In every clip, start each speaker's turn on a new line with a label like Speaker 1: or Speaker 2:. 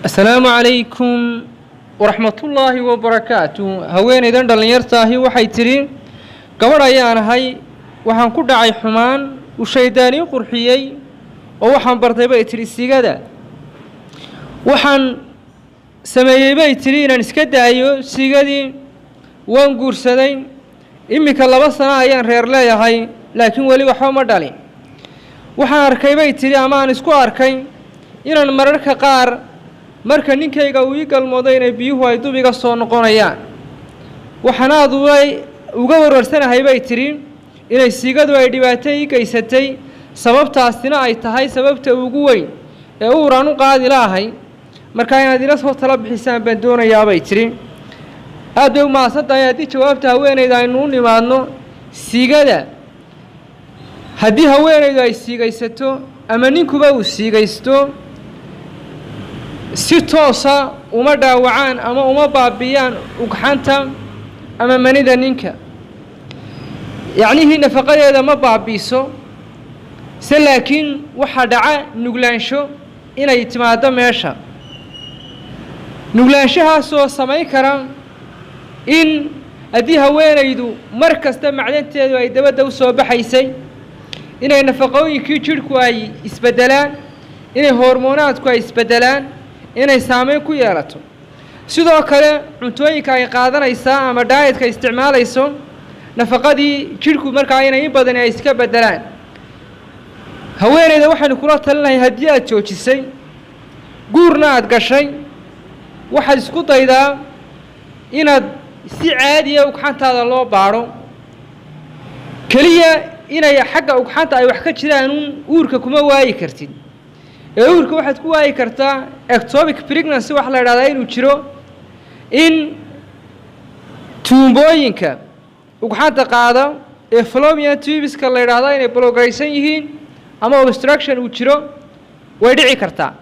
Speaker 1: السلام عليكم ورحمة الله وبركاته. هوين إذا دلنا يرتاهي وحيترين قبل أيان هاي وحن كل عي حمان وشيداني قرحيي ووحن برتبة تريسيجدا وحن سمي بيترين نسكت أيو سيجدي وانقور سدين إمي كلا بس أنا أيان غير لا هاي لكن ولي وحوم دالين وحن أركي بيتري أمان إسكو أركي إن المرك قار marka ninkayga uu galmooday inay biyuhu ay dubiga soo noqonayaan waxaanaad uga wareersanahay bay tiriin inay siigadu ay dhibaatay kaysatay sababtaasina ay tahay sababta ugu weyn ee uu raan u qaadi lahaay marka inaad ila soo tala bixisaan baan doonayaa bay tiriin aad bay u maasantahay haddii jawaabta haweeneyda aynu u nimaadno siigada haddii haweeneydu ay siigaysato ama ninkuba uu siigaysto si toosa uma dhaawacaan ama uma baabiyaan ugxanta ama manida ninka yacni nafaqadeeda ma baabiiso laakiin waxa dhaca nuglaansho inay timaado meesha nuglaanshahaas oo sameyn kara in haddii haweenaydu mar kasta macdanteedu ay dabadda u soo baxaysay inay nafaqooyinkii jidhku ay isbedelaan inay hormoonaadku ay isbedelaan inay saameyn ku yeelato sidoo kale cuntooyinka ay qaadanaysaa ama dietka isticmaalayso nafaqadii jidhku markaa inay badan ay iska bedelaan haweeneyda waxaan kula talinahay haddii aad joojisay guurna aad gashay waxaad isku daydaa inaad si caadi ah ugxantaada loo baaro kaliya inay xagga ugxanta ay wax ka jiraan uurka kuma waayi kartid uurka waxaad ku waayi kartaa ectopic pregnancy wax la yiraahdo inuu jiro in tuumbooyinka ugxanta qaada ee fallopian tubes ka la yiraahdo inay blockaysan yihiin ama obstruction uu jiro way dhici kartaa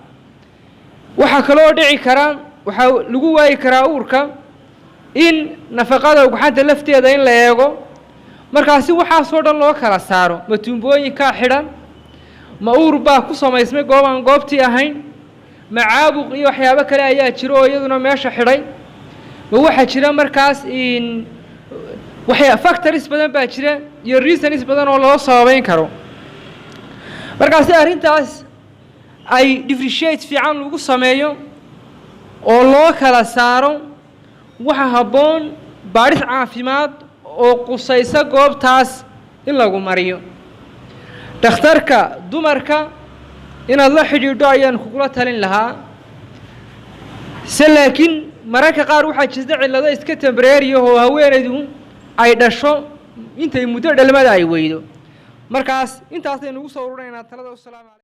Speaker 1: waxa kale oo dhici kara waxa lagu waayi karaa uurka in nafaqada ugxanta lafteeda in la eego markaasi waxa soo dhan loo kala saaro ma tuumbooyinka xidhan ma uur baa ku samaysmay gooban goobtii ahayn ma caabuq iyo waxyaabo kale ayaa jiro oo iyaduna meesha xidhay ma waxa jira markaas in factors badan baa jira iyo reasons badan oo loo sababeyn karo markaas arrintaas ay differentiate fiican lagu sameeyo oo loo kala saaro waxa habboon baaris caafimaad oo qusaysa goobtaas in lagu mariyo dhakhtarka dumarka inaad la xidhiidho ayaan kugula talin lahaa laakiin mararka qaar waxaa jirta cillado iska temporary oo haweenaydu ay dhasho intay muddo dhalmada ay weydo markaas intaasaynu ugu soo ururinaynaa talada.